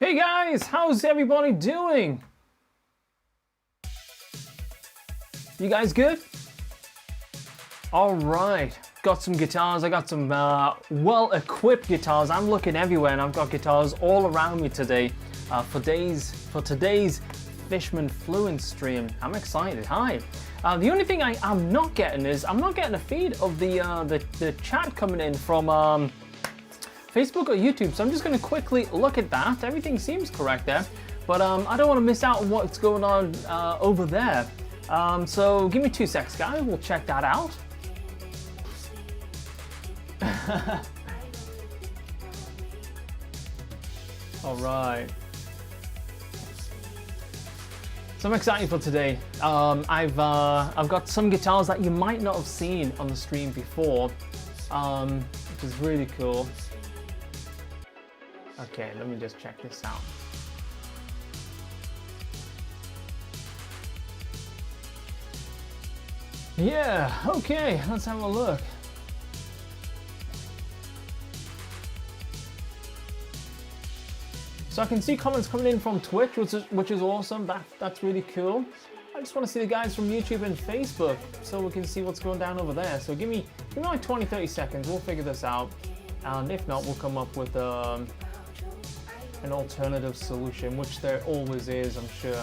Hey guys, how's everybody doing? You guys good? All right, got some guitars. I got some well-equipped guitars. I'm looking everywhere and I've got guitars all around me today for today's Fishman Fluence stream. I'm excited. Hi. The only thing I'm not getting is I'm not getting a feed of the chat coming in from Facebook or YouTube. So I'm just going to quickly look at that. Everything seems correct there, but I don't want to miss out on what's going on over there. So give me 2 seconds, guys. We'll check that out. All right. So I'm excited for today. I've got some guitars that you might not have seen on the stream before, which is really cool. Okay, let me just check this out. Yeah, okay, let's have a look. So I can see comments coming in from Twitch, which is awesome. That's really cool. I just want to see the guys from YouTube and Facebook so we can see what's going down over there. So give me like 20-30 seconds. We'll figure this out. And if not, we'll come up with an alternative solution, which there always is, I'm sure.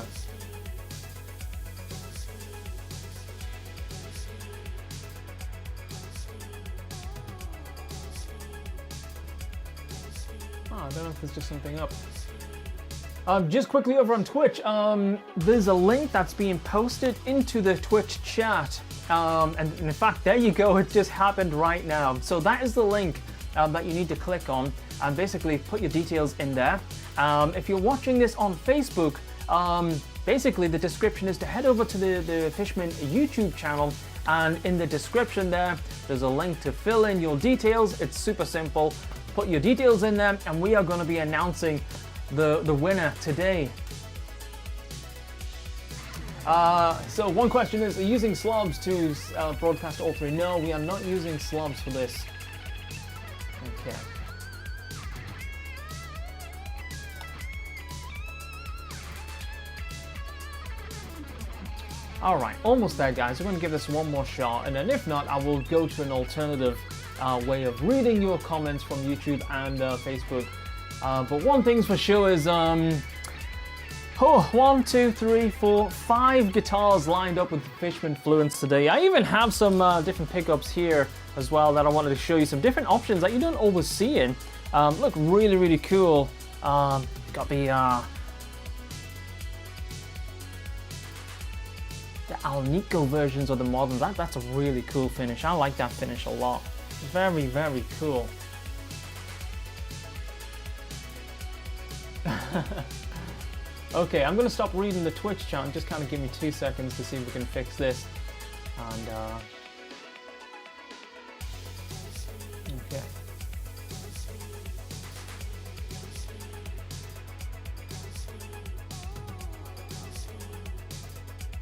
I don't know if there's just something up. Just quickly over on Twitch, there's a link that's being posted into the Twitch chat. And in fact, there you go, it just happened right now. So that is the link that you need to click on and basically put your details in there. If you're watching this on Facebook, basically the description is to head over to the Fishman YouTube channel, and in the description there's a link to fill in your details. It's super simple. Put your details in there and we are going to be announcing the winner today. So one question is, are you using slobs to broadcast all three? No, we are not using slobs for this. Okay. All right, almost there, guys. We're going to give this one more shot, and then if not, I will go to an alternative way of reading your comments from YouTube and Facebook. But one thing's for sure is, 1, 2, 3, 4, 5 guitars lined up with the Fishman Fluence today. I even have some different pickups here as well that I wanted to show you, some different options that you don't always see in. Look really, really cool. Got the Alnico versions of the moderns. That's a really cool finish. I like that finish a lot. Very, very cool. Okay, I'm going to stop reading the Twitch chat and just kind of give me 2 seconds to see if we can fix this. And, okay.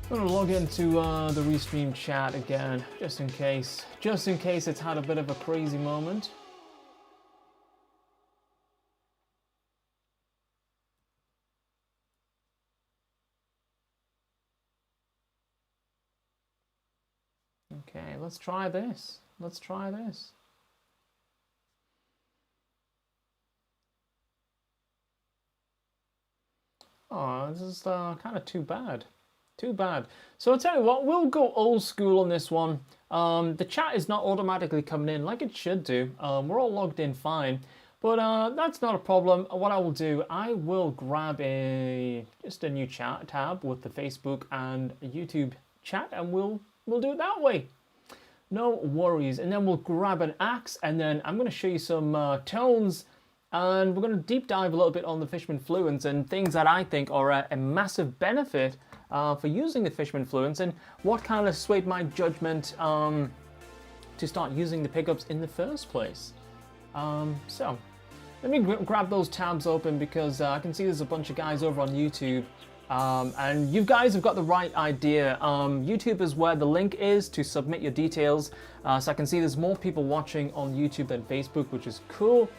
I'm going to log into the Restream chat again, just in case it's had a bit of a crazy moment. Okay, let's try this. Let's try this. Oh, this is kind of too bad. Too bad. So I'll tell you what, we'll go old school on this one. The chat is not automatically coming in like it should do. We're all logged in fine, but that's not a problem. What I will do, I will grab just a new chat tab with the Facebook and YouTube chat, and we'll do it that way. No worries. And then we'll grab an axe, and then I'm going to show you some tones, and we're going to deep dive a little bit on the Fishman Fluence and things that I think are a massive benefit for using the Fishman Fluence, and what kind of swayed my judgment to start using the pickups in the first place. So let me grab those tabs open, because I can see there's a bunch of guys over on YouTube, and you guys have got the right idea. YouTube is where the link is to submit your details. So I can see there's more people watching on YouTube than Facebook, which is cool.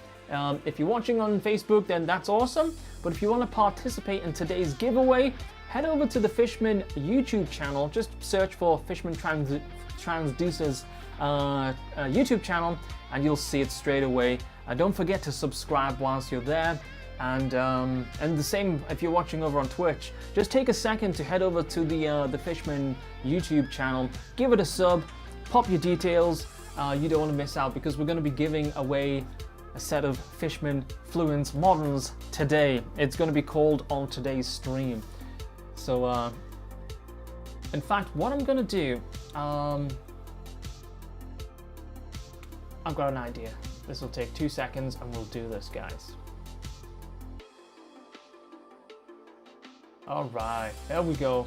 If you're watching on Facebook, then that's awesome. But if you want to participate in today's giveaway, head over to the Fishman YouTube channel. Just search for Fishman Transducer's YouTube channel and you'll see it straight away. Don't forget to subscribe whilst you're there. And the same if you're watching over on Twitch. Just take a second to head over to the Fishman YouTube channel, give it a sub, pop your details. You don't want to miss out because we're going to be giving away a set of Fishman Fluence Moderns today. It's going to be called on today's stream. So, in fact, what I'm going to do, I've got an idea. This will take 2 seconds and we'll do this, guys. All right, there we go.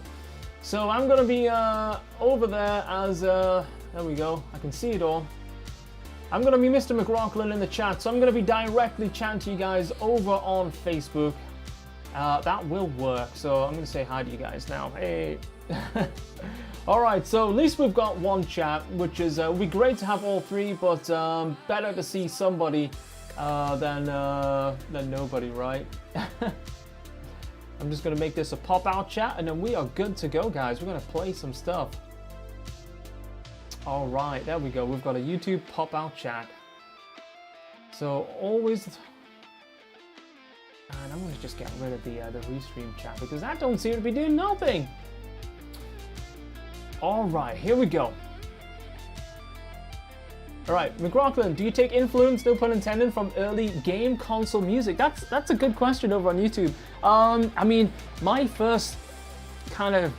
So I'm going to be over there as, there we go, I can see it all. I'm going to be Mr. McRocklin in the chat, so I'm going to be directly chatting to you guys over on Facebook. That will work, so I'm going to say hi to you guys now. Hey. Alright, so at least we've got one chat, which is, would be great to have all three, but better to see somebody than nobody, right? I'm just going to make this a pop-out chat, and then we are good to go, guys. We're going to play some stuff. All right, there we go. We've got a YouTube pop-out chat. So always, and I'm gonna just get rid of the restream chat because that don't seem to be doing nothing. All right, here we go. All right, McRocklin, do you take influence, no pun intended, from early game console music? That's a good question over on YouTube. I mean, my first kind of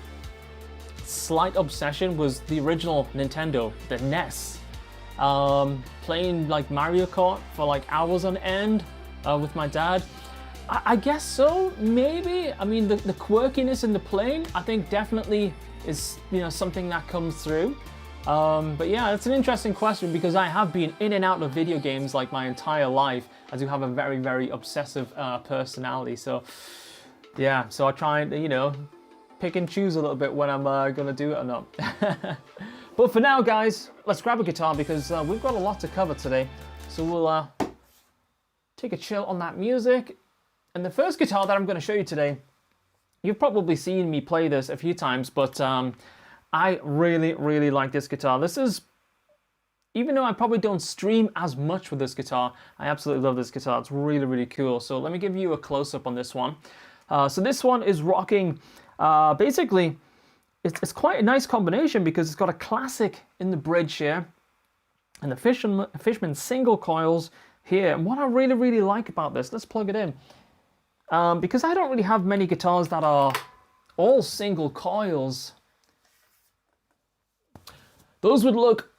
slight obsession was the original Nintendo, the NES. Playing like Mario Kart for like hours on end with my dad. I guess so, maybe. I mean, the quirkiness in the playing, I think definitely is, you know, something that comes through. But yeah, it's an interesting question because I have been in and out of video games like my entire life. I do have a very, very obsessive personality. So yeah, so I try and, you know, pick and choose a little bit when I'm gonna do it or not. But for now, guys, let's grab a guitar because we've got a lot to cover today. So we'll take a chill on that music. And the first guitar that I'm gonna show you today, you've probably seen me play this a few times, but I really, really like this guitar. This is, even though I probably don't stream as much with this guitar, I absolutely love this guitar. It's really, really cool. So let me give you a close-up on this one. So this one is rocking, basically, it's quite a nice combination because it's got a classic in the bridge here and the Fishman single coils here. And what I really, really like about this, let's plug it in, because I don't really have many guitars that are all single coils. Those would work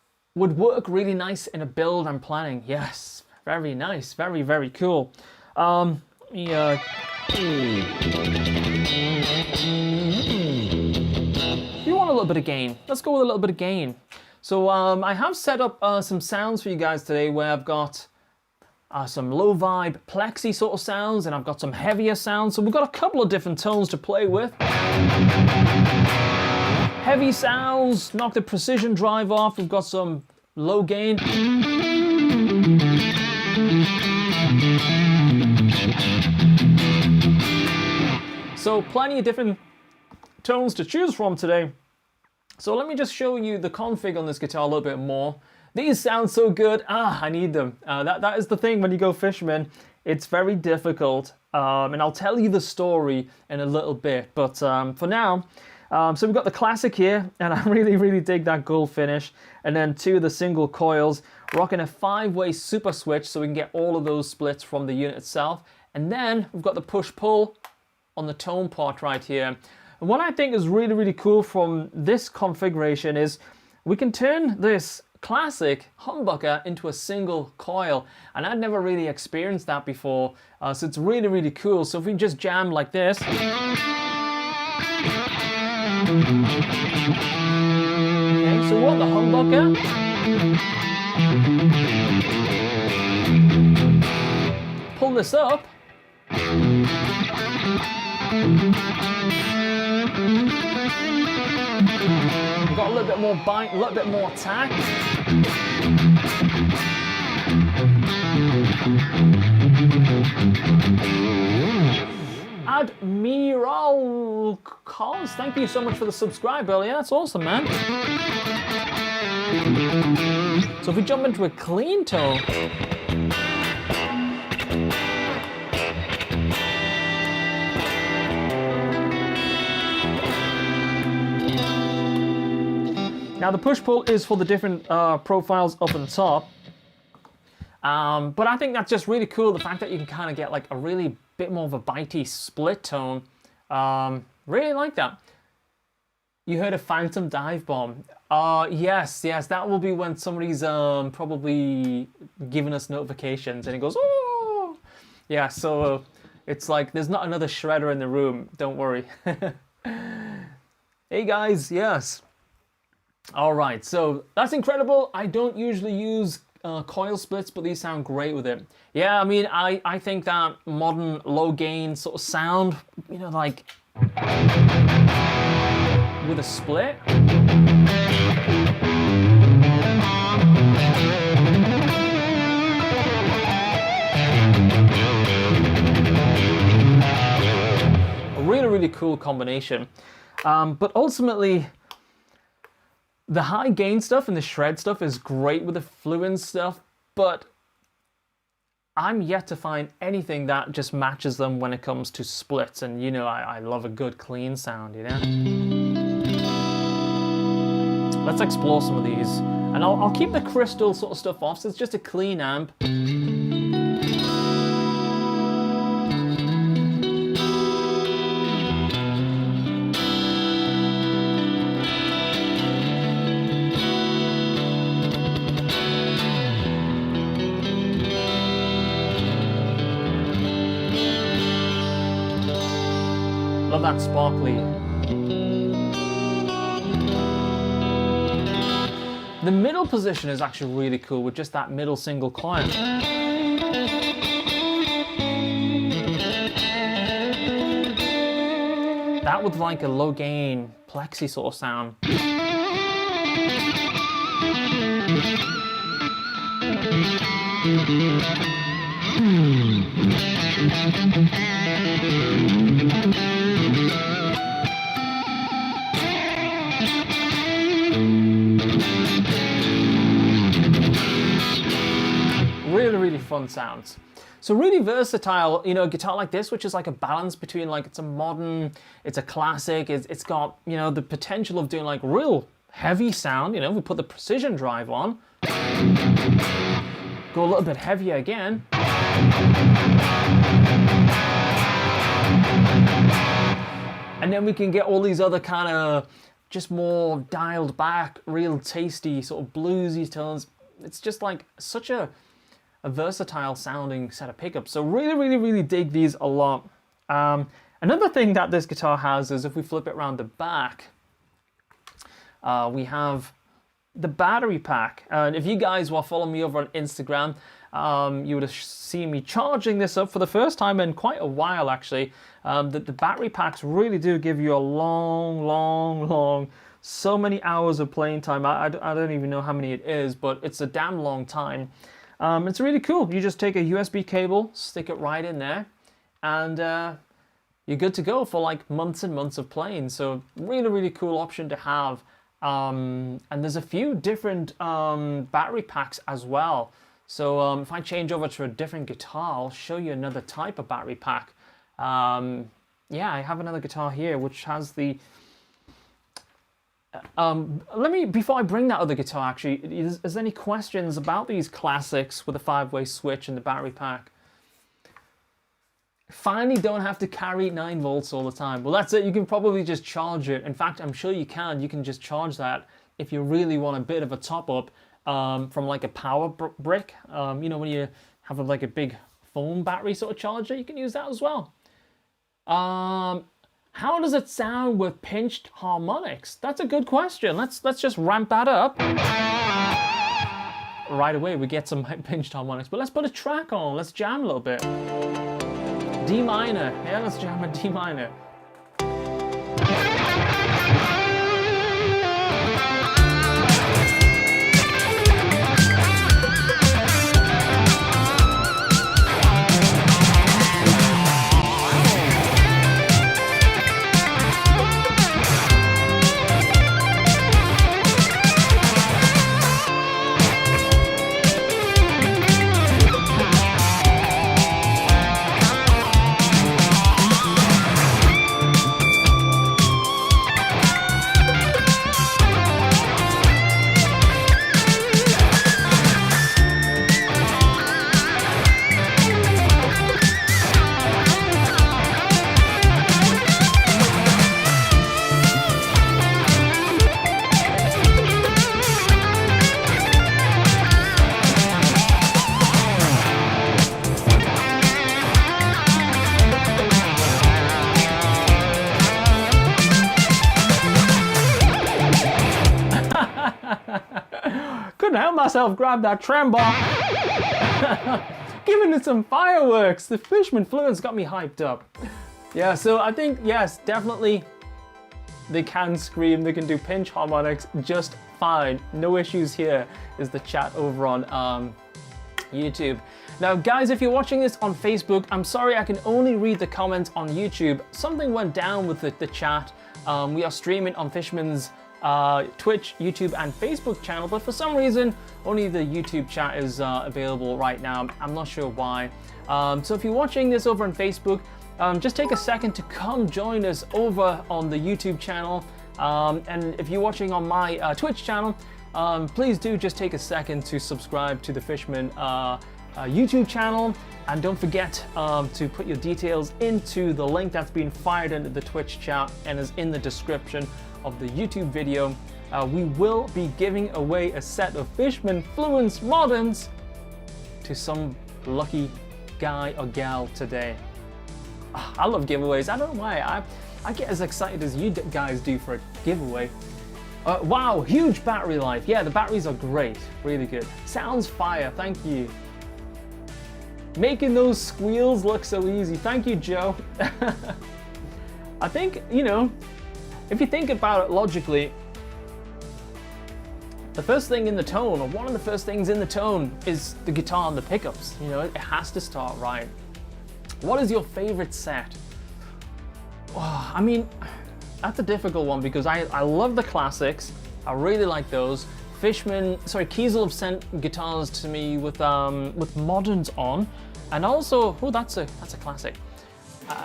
really nice in a build I'm planning. Yes, very nice, very, very cool. You want a little bit of gain. Let's go with a little bit of gain. So I have set up some sounds for you guys today where I've got some low vibe plexi sort of sounds and I've got some heavier sounds. So we've got a couple of different tones to play with. Heavy sounds, knock the precision drive off. We've got some low gain. So plenty of different tones to choose from today. So let me just show you the config on this guitar a little bit more. These sound so good. I need them. That is the thing when you go Fishman. It's very difficult. And I'll tell you the story in a little bit. But for now, so we've got the classic here, and I really, really dig that gold finish. And then two of the single coils, rocking a 5-way super switch so we can get all of those splits from the unit itself. And then we've got the push-pull on the tone part right here. And what I think is really, really cool from this configuration is we can turn this classic humbucker into a single coil. And I'd never really experienced that before. So it's really, really cool. So if we just jam like this. Okay, so we want the humbucker. Pull this up. We've got a little bit more bite, a little bit more attack. Admiral Cos, thank you so much for the subscribe earlier. That's awesome, man. So if we jump into a clean tone, now the push-pull is for the different profiles up and top. But I think that's just really cool, the fact that you can kind of get like a really bit more of a bitey split tone. Really like that. You heard a phantom dive bomb. Yes, that will be when somebody's probably giving us notifications and it goes, oh! Yeah, so it's like there's not another shredder in the room, don't worry. Hey guys, yes. All right, so that's incredible. I don't usually use coil splits, but these sound great with it. Yeah, I mean, I think that modern low gain sort of sound, you know, like with a split. A really, really cool combination. But ultimately, the high gain stuff and the shred stuff is great with the Fluence stuff, but I'm yet to find anything that just matches them when it comes to splits. And you know, I love a good clean sound, you know? Let's explore some of these. And I'll keep the crystal sort of stuff off, so it's just a clean amp. Love that sparkly. The middle position is actually really cool with just that middle single coil. That with like a low gain plexi sort of sound. Really, really fun sounds. So really versatile, you know, a guitar like this, which is like a balance between like it's a modern, it's a classic, it's got, you know, the potential of doing like real heavy sound, you know, we put the precision drive on, go a little bit heavier again. And then we can get all these other kind of just more dialed back, real tasty sort of bluesy tones. It's just like such a versatile sounding set of pickups. So really, really, really dig these a lot. Another thing that this guitar has is if we flip it around the back, we have the battery pack. And if you guys were following me over on Instagram, you would have seen me charging this up for the first time in quite a while, actually. The battery packs really do give you a long, so many hours of playing time. I don't even know how many it is, but it's a damn long time. It's really cool. You just take a USB cable, stick it right in there, and you're good to go for like months and months of playing. So really, really cool option to have. And there's a few different battery packs as well. So if I change over to a different guitar, I'll show you another type of battery pack. Yeah, I have another guitar here which has the... before I bring that other guitar, actually, is there any questions about these classics with a 5-way switch and the battery pack? Finally don't have to carry 9 volts all the time. Well, that's it. You can probably just charge it. In fact, I'm sure you can just charge that if you really want a bit of a top up from like a power brick. You know, when you have like a big phone battery sort of charger, you can use that as well. How does it sound with pinched harmonics? That's a good question. Let's just ramp that up. Right away we get some pinched harmonics, but let's put a track on. Let's jam a little bit. D minor. Yeah, let's jam a D minor. help myself grab that tremble. Giving it some fireworks. The Fishman Fluence got me hyped up. Yeah, so I think, yes, definitely they can scream, they can do pinch harmonics just fine. No issues here, is the chat over on YouTube. Now guys, if you're watching this on Facebook, I'm sorry I can only read the comments on YouTube. Something went down with the chat. We are streaming on Fishman's Twitch, YouTube and Facebook channel, but for some reason only the YouTube chat is available right now. I'm not sure why. So if you're watching this over on Facebook, just take a second to come join us over on the YouTube channel. And if you're watching on my Twitch channel, please do just take a second to subscribe to the Fishman YouTube channel, and don't forget to put your details into the link that's been fired into the Twitch chat and is in the description of the YouTube video. We will be giving away a set of Fishman Fluence Moderns to some lucky guy or gal today. I love giveaways. I don't know why. I get as excited as you guys do for a giveaway. Wow, huge battery life. Yeah, the batteries are great. Really good. Sounds fire. Thank you. Making those squeals look so easy. Thank you, Joe. I think, you know, if you think about it logically, the first thing in the tone, or one of the first things in the tone, is the guitar and the pickups. You know, it has to start right. What is your favorite set? Oh, I mean, that's a difficult one because I love the classics. I really like those. Kiesel have sent guitars to me with moderns on, and also, oh, that's a classic.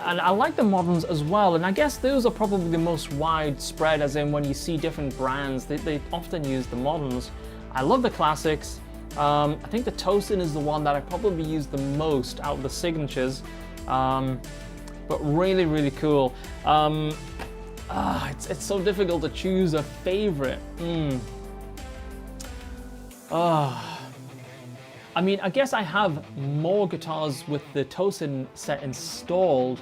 And I like the moderns as well, and I guess those are probably the most widespread, as in when you see different brands, they often use the moderns. I love the classics. I think the Tosin is the one that I probably use the most out of the signatures, but really, really cool. It's so difficult to choose a favorite. I mean, I guess I have more guitars with the Tosin set installed,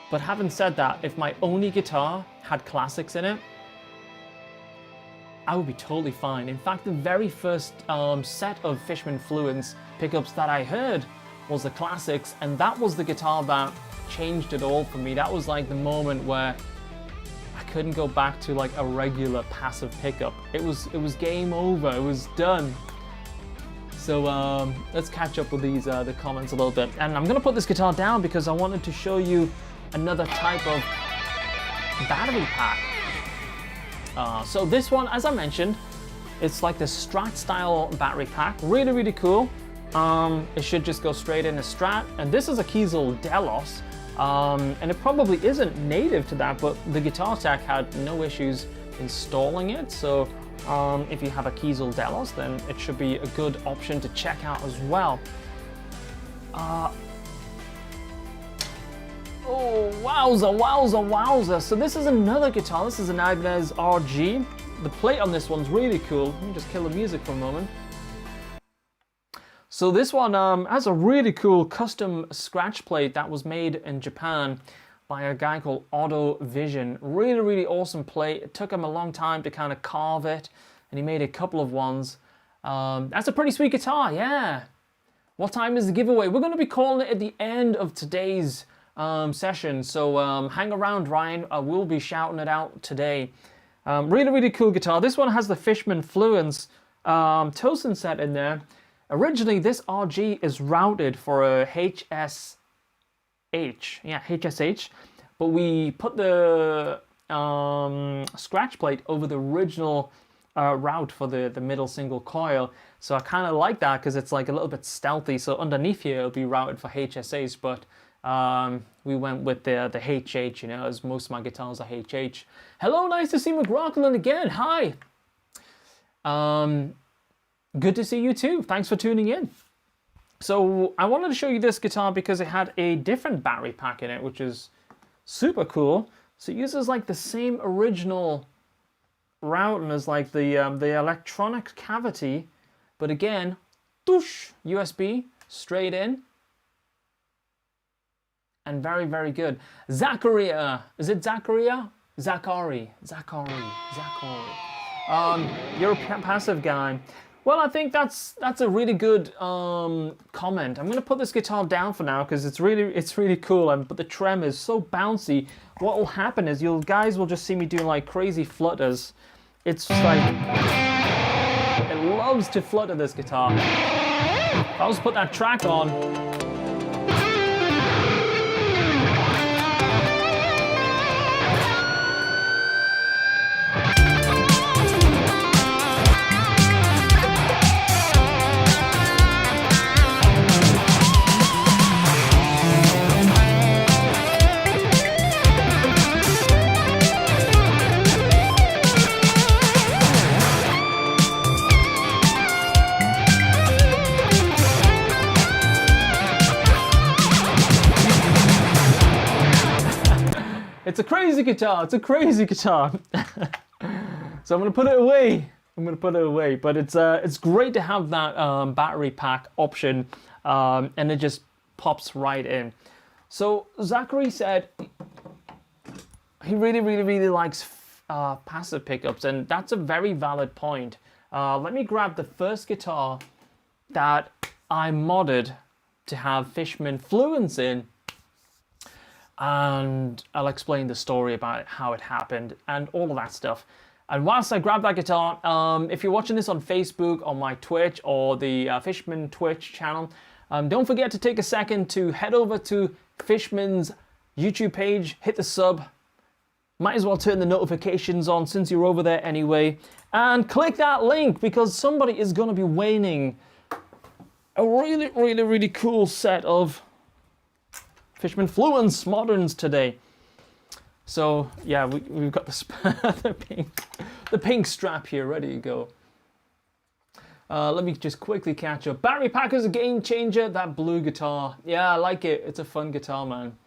but having said that, if my only guitar had classics in it, I would be totally fine. In fact, the very first set of Fishman Fluence pickups that I heard was the classics, and that was the guitar that changed it all for me. That was like the moment where I couldn't go back to like a regular passive pickup. It was game over. It was done. So let's catch up with these the comments a little bit. And I'm gonna put this guitar down because I wanted to show you another type of battery pack. So this one, as I mentioned, it's like the Strat style battery pack. Really, really cool. It should just go straight in a Strat. And this is a Kiesel Delos. And it probably isn't native to that, but the Guitar Tech had no issues installing it. So if you have a Kiesel Delos, then it should be a good option to check out as well. Oh, wowza, wowza, wowza. So this is another guitar. This is an Ibanez RG. The plate on this one's really cool. Let me just kill the music for a moment. So this one has a really cool custom scratch plate that was made in Japan by a guy called Auto Vision. Really, really awesome plate. It took him a long time to kind of carve it, and he made a couple of ones. That's a pretty sweet guitar, yeah. What time is the giveaway? We're going to be calling it at the end of today's session, so hang around, Ryan. I will be shouting it out today. Really, really cool guitar. This one has the Fishman Fluence Tosin set in there. Originally, this RG is routed for a HSH, but we put the scratch plate over the original route for the middle single coil. So I kind of like that because it's like a little bit stealthy. So underneath here, it'll be routed for HSH, but we went with the HH, you know, as most of my guitars are HH. Hello, nice to see McRocklin again. Hi. Good to see you too. Thanks for tuning in. So I wanted to show you this guitar because it had a different battery pack in it, which is super cool. So it uses like the same original routing as like the electronic cavity, but again, doosh, USB straight in, and very, very good. Zacharia, is it Zacharia? Zachary. You're a passive guy. Well, I think that's a really good comment. I'm gonna put this guitar down for now because it's really cool. But the trem is so bouncy. What will happen is you guys will just see me doing like crazy flutters. It's like it loves to flutter, this guitar. I'll just put that track on. It's a crazy guitar. It's a crazy guitar. So I'm gonna put it away. But it's great to have that battery pack option, and it just pops right in. So Zachary said he really likes passive pickups, and that's a very valid point. Let me grab the first guitar that I modded to have Fishman Fluence in, and I'll explain the story about how it happened and all of that stuff. And whilst I grab that guitar, if you're watching this on Facebook, on my Twitch, or the Fishman Twitch channel, don't forget to take a second to head over to Fishman's YouTube page, hit the sub, might as well turn the notifications on since you're over there anyway, and click that link because somebody is going to be winning a really cool set of Fishman Fluence Moderns today. So yeah, we've got the pink strap here ready to go. Let me just quickly catch up. Battery pack is a game changer. That blue guitar, yeah, I like it. It's a fun guitar, man.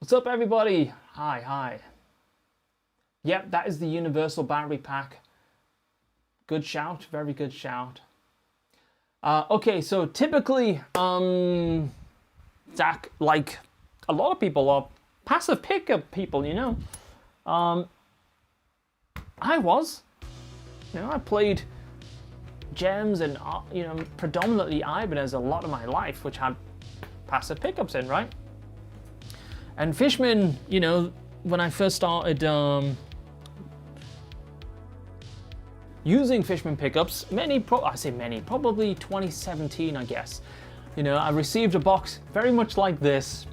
What's up, everybody? Hi. Yep, that is the universal battery pack. Good shout, very good shout. Okay, so typically, Zach, like a lot of people, are passive pickup people, you know. I was, you know, I played gems and, you know, predominantly Ibanez a lot of my life, which had passive pickups in, right? And Fishman, you know, when I first started using Fishman pickups, probably 2017, I guess. You know, I received a box very much like this,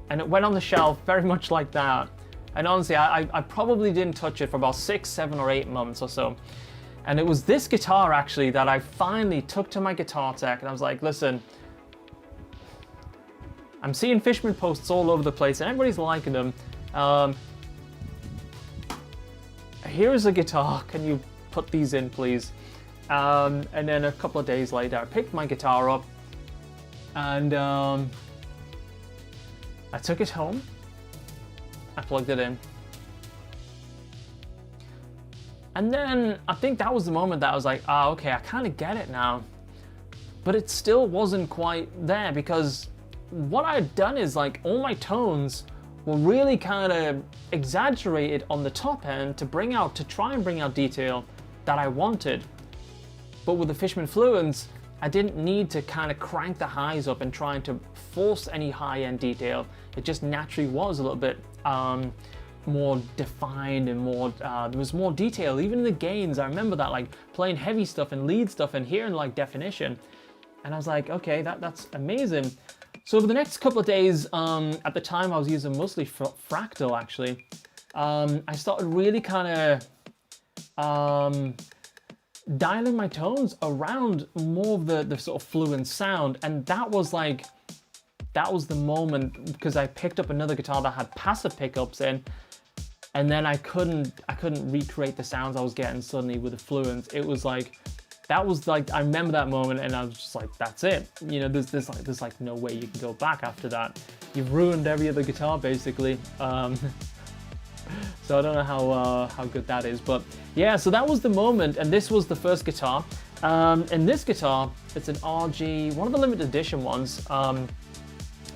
and it went on the shelf very much like that. And honestly, I probably didn't touch it for about 6, 7, or 8 months or so. And it was this guitar actually that I finally took to my guitar tech, and I was like, listen, I'm seeing Fishman posts all over the place and everybody's liking them. Here's a guitar, can you put these in, please? And then a couple of days later, I picked my guitar up and I took it home. I plugged it in. And then I think that was the moment that I was like, ah, okay, I kind of get it now. But it still wasn't quite there, because what I had done is like all my tones were really kind of exaggerated on the top end to try and bring out detail that I wanted. But with the Fishman Fluence, I didn't need to kind of crank the highs up and trying to force any high-end detail. It just naturally was a little bit more defined and more, there was more detail, even in the gains. I remember that, like playing heavy stuff and lead stuff and hearing like definition. And I was like, okay, that's amazing. So over the next couple of days, at the time I was using mostly Fractal actually, I started really kind of dialing my tones around more of the sort of Fluence sound. And that was the moment, because I picked up another guitar that had passive pickups in, and then I couldn't recreate the sounds I was getting suddenly with the Fluence. It was like, that was like, I remember that moment and I was just like, that's it. You know, there's like no way you can go back after that. You've ruined every other guitar basically. So I don't know how good that is, but yeah, so that was the moment, and this was the first guitar. And this guitar, it's an RG, one of the limited edition ones,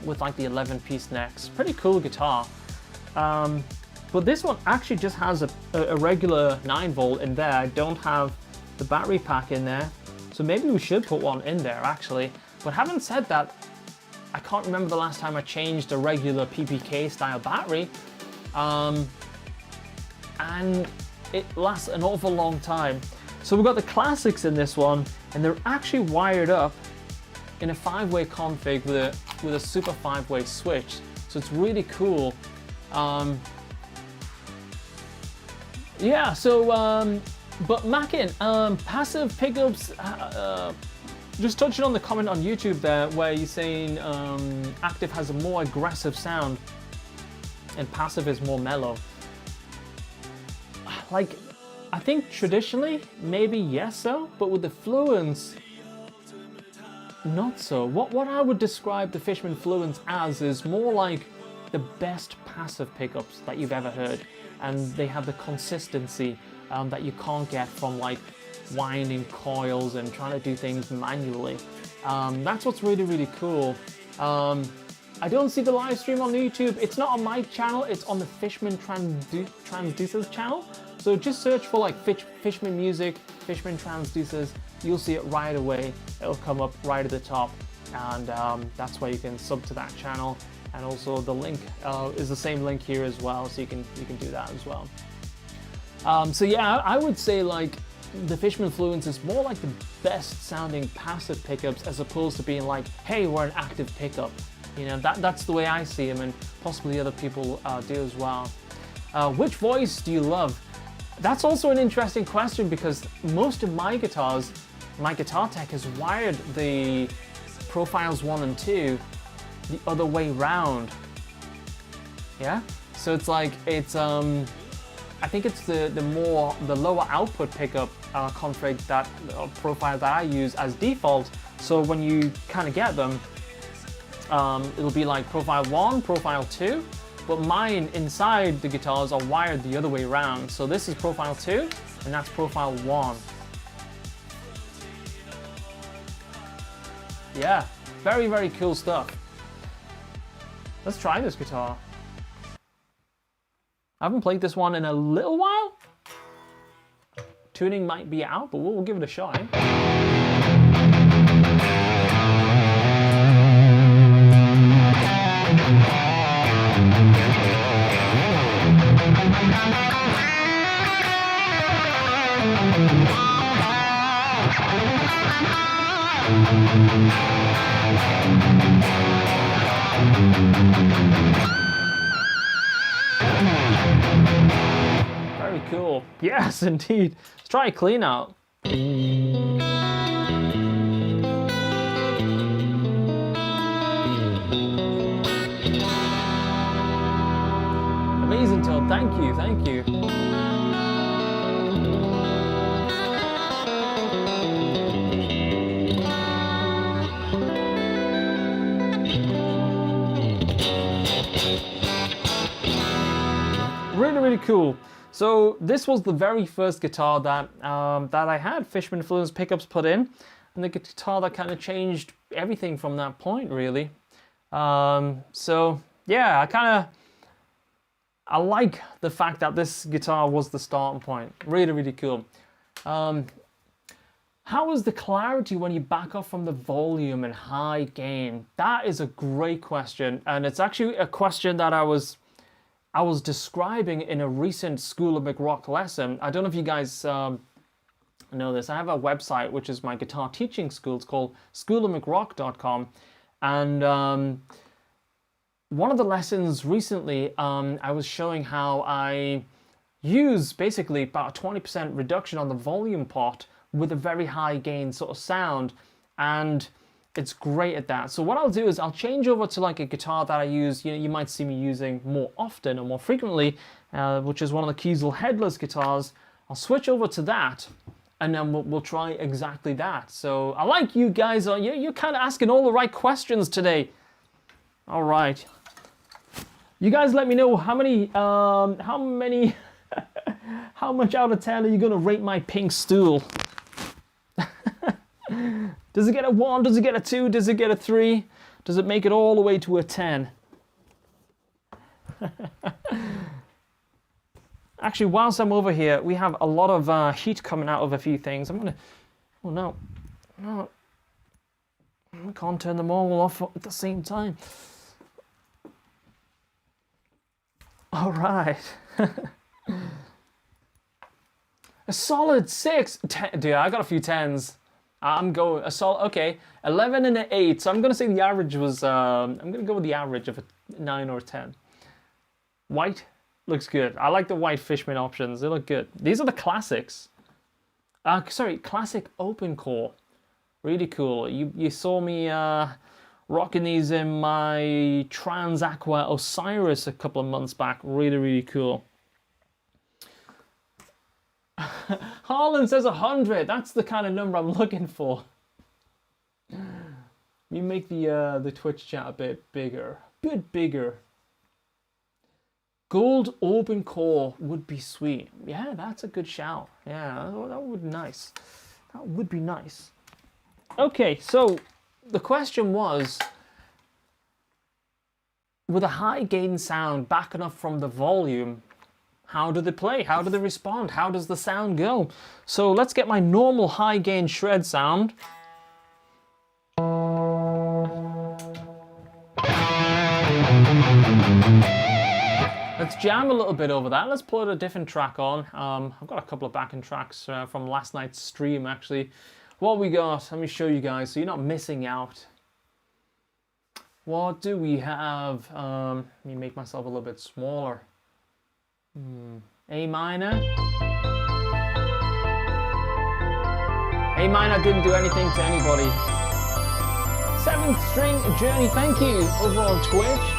with like the 11-piece necks. Pretty cool guitar. But this one actually just has a regular 9-volt in there. I don't have the battery pack in there. So maybe we should put one in there actually. But having said that, I can't remember the last time I changed a regular PPK style battery. And it lasts an awful long time. So we've got the classics in this one, and they're actually wired up in a 5-way config with a super 5-way switch. So it's really cool. Yeah, so, but Mackin, passive pickups, just touching on the comment on YouTube there where you're saying active has a more aggressive sound and passive is more mellow. Like, I think traditionally, maybe yes so, but with the Fluence, not so. What I would describe the Fishman Fluence as is more like the best passive pickups that you've ever heard. And they have the consistency that you can't get from like winding coils and trying to do things manually. That's what's really, really cool. I don't see the live stream on YouTube. It's not on my channel, it's on the Fishman Transducers channel. So just search for like Fishman Music, Fishman Transducers. You'll see it right away. It'll come up right at the top. And that's where you can sub to that channel. And also the link is the same link here as well. So you can do that as well. So yeah, I would say like the Fishman Fluence is more like the best sounding passive pickups as opposed to being like, hey, we're an active pickup. You know, that's the way I see them, and possibly other people do as well. Which voice do you love? That's also an interesting question because most of my guitars, my guitar tech has wired the profiles 1 and 2 the other way round. Yeah, so it's like I think it's the lower output pickup config that profile that I use as default. So when you kind of get them, it'll be like profile 1, profile 2, but mine inside the guitars are wired the other way around. So this is profile 2 and that's profile 1. Yeah, very, very cool stuff. Let's try this guitar. I haven't played this one in a little while. Tuning might be out, but we'll give it a shot. Very cool. Yes, indeed. Let's try a clean out. Amazing, Todd. Thank you. Thank you. Really, really cool. So this was the very first guitar that I had Fishman Fluence pickups put in, and the guitar that kind of changed everything from that point, really. So yeah, I like the fact that this guitar was the starting point. Really, really cool. How is the clarity when you back off from the volume and high gain? That is a great question, and it's actually a question that I was describing in a recent School of McRock lesson. I don't know if you guys know this. I have a website which is my guitar teaching school. It's called schoolofmcrock.com, and one of the lessons recently, I was showing how I use basically about a 20% reduction on the volume pot with a very high gain sort of sound, and it's great at that. So what I'll do is I'll change over to like a guitar that I use, you might see me using more often or more frequently, which is one of the Kiesel headless guitars. I'll switch over to that, and then we'll try exactly that. So I like you guys, you're kind of asking all the right questions today. All right. You guys let me know how much out of 10 are you gonna rate my pink stool? Does it get a 1? Does it get a 2? Does it get a 3? Does it make it all the way to a 10? Actually, whilst I'm over here, we have a lot of heat coming out of a few things. I'm gonna, oh no, no, I can't turn them all off at the same time. All right. A solid 6. Dude, I got a few 10s. I'm going a solid. Okay, 11 and an 8. So I'm gonna say the average was. I'm gonna go with the average of a 9 or 10. White looks good. I like the white Fishman options. They look good. These are the classics. Sorry, classic open core. Really cool. You saw me rocking these in my Trans Aqua Osiris a couple of months back. Really, really cool. Harlan says 100. That's the kind of number I'm looking for. You make the Twitch chat a bit bigger. Bit bigger. Gold open core would be sweet. Yeah, that's a good shout. Yeah, that would be nice. That would be nice. Okay, so the question was, with a high gain sound back enough from the volume, how do they play? How do they respond? How does the sound go? So let's get my normal high gain shred sound. Let's jam a little bit over that. Let's put a different track on. I've got a couple of backing tracks from last night's stream, actually. What we got? Let me show you guys so you're not missing out. What do we have? Let me make myself a little bit smaller. A minor. A minor didn't do anything to anybody. 7th string Journey, thank you, over on Twitch.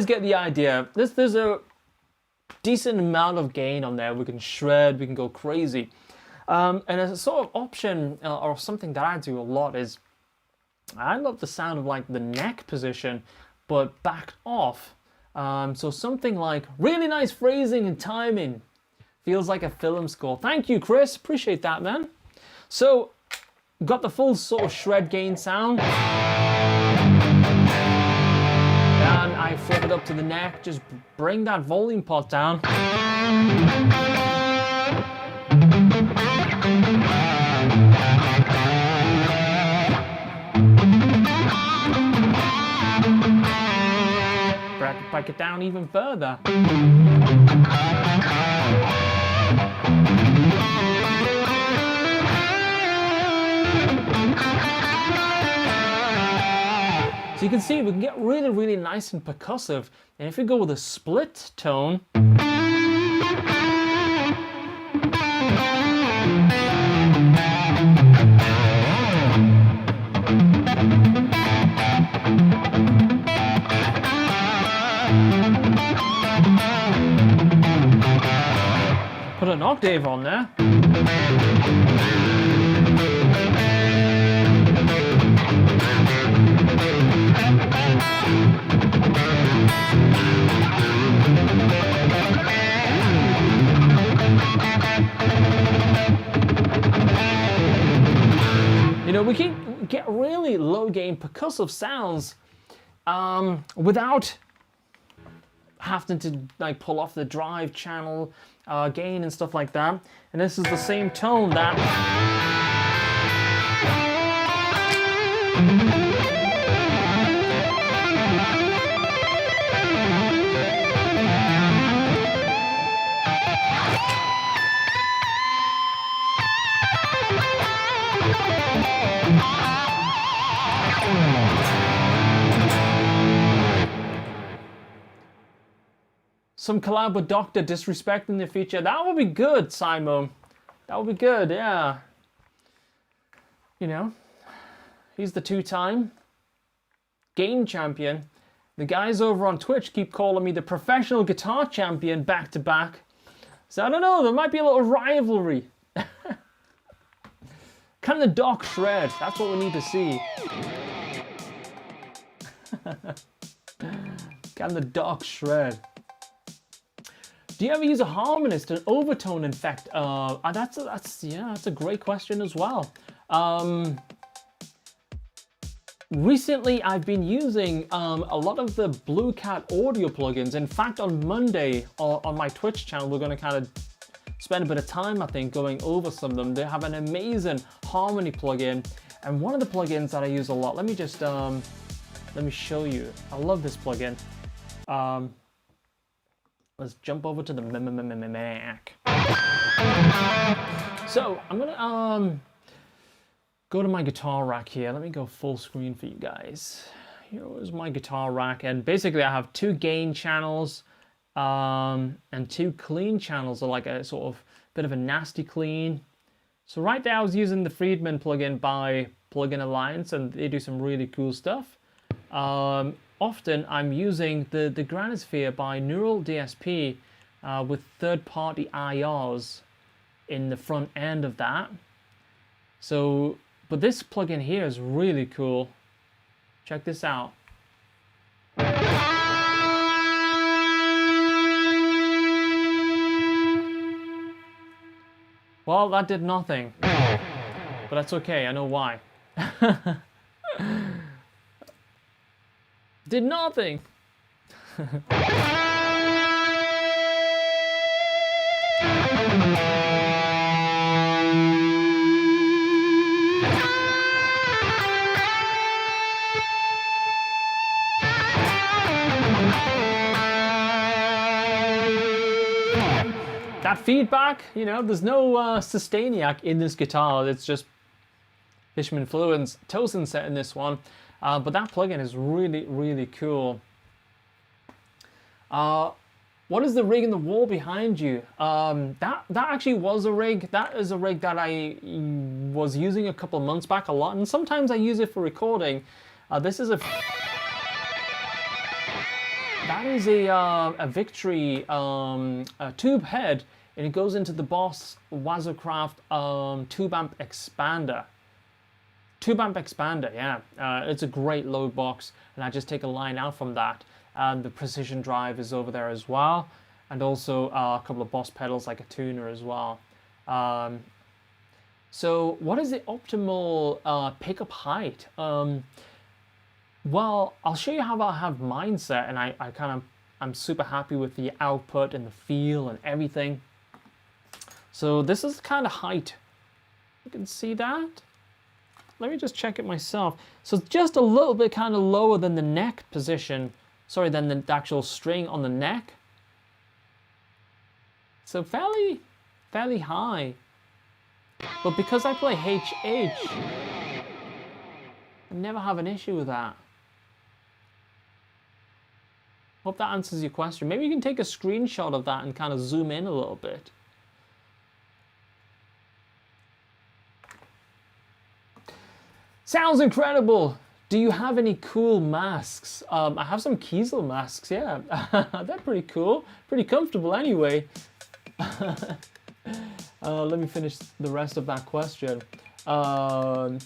Get the idea. There's a decent amount of gain on there. We can shred, we can go crazy. And as a sort of option or something that I do a lot is I love the sound of like the neck position but backed off. So something like really nice phrasing and timing. Feels like a film score. Thank you, Chris. Appreciate that, man. So got the full sort of shred gain sound. And I flip it up to the neck, just bring that volume pot down. Break it down even further. So you can see we can get really, really nice and percussive. And if we go with a split tone, put an octave on there. You know, we can get really low gain percussive sounds without having to like pull off the drive channel gain and stuff like that. And this is the same tone that some collab with Doctor disrespecting the feature. That would be good, Simon. That would be good, yeah. You know, he's the two-time game champion. The guys over on Twitch keep calling me the professional guitar champion back-to-back. So I don't know, there might be a little rivalry. Can the Doc shred? That's what we need to see. Can the Doc shred? Do you ever use a harmonist, an overtone effect? That's a great question as well. Recently, I've been using a lot of the Blue Cat audio plugins. In fact, on Monday on my Twitch channel, we're going to kind of spend a bit of time, I think, going over some of them. They have an amazing harmony plugin, and one of the plugins that I use a lot. Let me just let me show you. I love this plugin. Let's jump over to the Mac. So I'm gonna go to my guitar rack here. Let me go full screen for you guys. Here is my guitar rack, and basically I have 2 gain channels and 2 clean channels, like a sort of bit of a nasty clean. So right there I was using the Friedman plugin by Plugin Alliance, and they do some really cool stuff. Often I'm using the Granisphere by Neural DSP with third-party IRs in the front end of that. So, but this plugin here is really cool. Check this out. Well, that did nothing, but that's okay, I know why. Did nothing. That feedback, you know, there's no sustainiac in this guitar. It's just Fishman Fluence Tosin set in this one. But that plugin is really, really cool. What is the rig in the wall behind you? That actually was a rig. That is a rig that I was using a couple of months back a lot, and sometimes I use it for recording. This is that is a Victory a tube head, and it goes into the Boss Wazercraft tube amp expander. Tube amp expander, yeah. It's a great load box, and I just take a line out from that. And the precision drive is over there as well, and also a couple of Boss pedals like a tuner as well. So what is the optimal pickup height? Well, I'll show you how I have mine set, and I'm super happy with the output and the feel and everything. So this is the kind of height. You can see that. Let me just check it myself. So it's just a little bit kind of lower than the neck position. Sorry, than the actual string on the neck. So fairly high. But because I play HH, I never have an issue with that. Hope that answers your question. Maybe you can take a screenshot of that and kind of zoom in a little bit. Sounds incredible. Do you have any cool masks? I have some Kiesel masks, yeah. They're pretty cool. Pretty comfortable anyway. Let me finish the rest of that question. What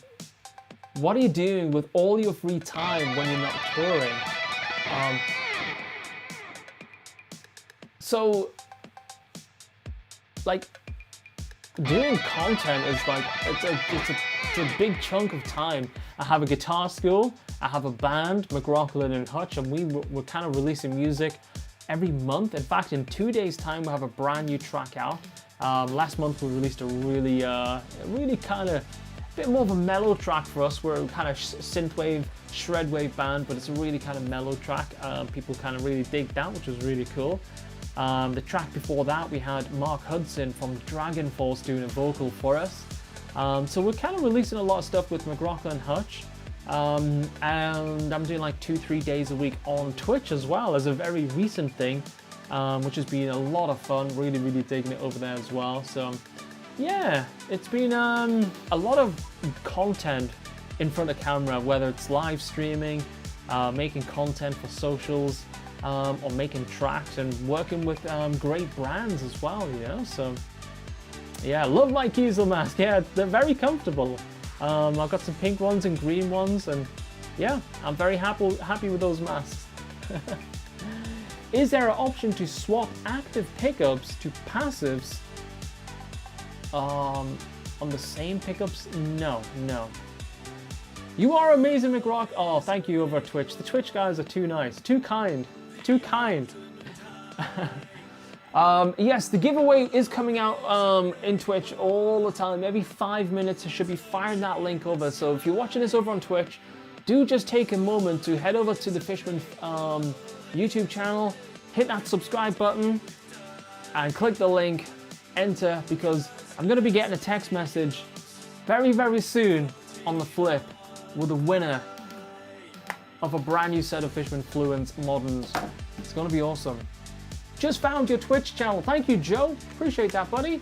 are you doing with all your free time when you're not touring? So, like, doing content is like, it's a big chunk of time. I have a guitar school, I have a band, McRocklin and Hutch, and we're kind of releasing music every month. In fact, in 2 days' time, we'll have a brand new track out. Last month, we released a really kind of bit more of a mellow track for us. We're kind of synthwave, shredwave band, but it's a really kind of mellow track. People kind of really dig that, which was really cool. The track before that, we had Mark Hudson from Dragon Force doing a vocal for us. So we're kind of releasing a lot of stuff with McRocklin Hutch. And I'm doing like 2-3 days a week on Twitch as well as a very recent thing, which has been a lot of fun. Really digging it over there as well. So yeah, it's been a lot of content in front of camera, whether it's live streaming, making content for socials, or making tracks and working with great brands as well, you know. So yeah, love my Kiesel mask. Yeah, they're very comfortable. I've got some pink ones and green ones, and yeah, I'm very happy with those masks. Is there an option to swap active pickups to passives on the same pickups? No. You are amazing, McRock. Oh, thank you over Twitch. The Twitch guys are too nice, too kind. Yes, the giveaway is coming out in Twitch all the time. Every 5 minutes I should be firing that link over. So if you're watching this over on Twitch, do just take a moment to head over to the Fishman YouTube channel, hit that subscribe button, and click the link, enter, because I'm going to be getting a text message very soon on the flip with a winner of a brand new set of Fishman Fluence Moderns. It's going to be awesome. Just found your Twitch channel. Thank you, Joe. Appreciate that, buddy.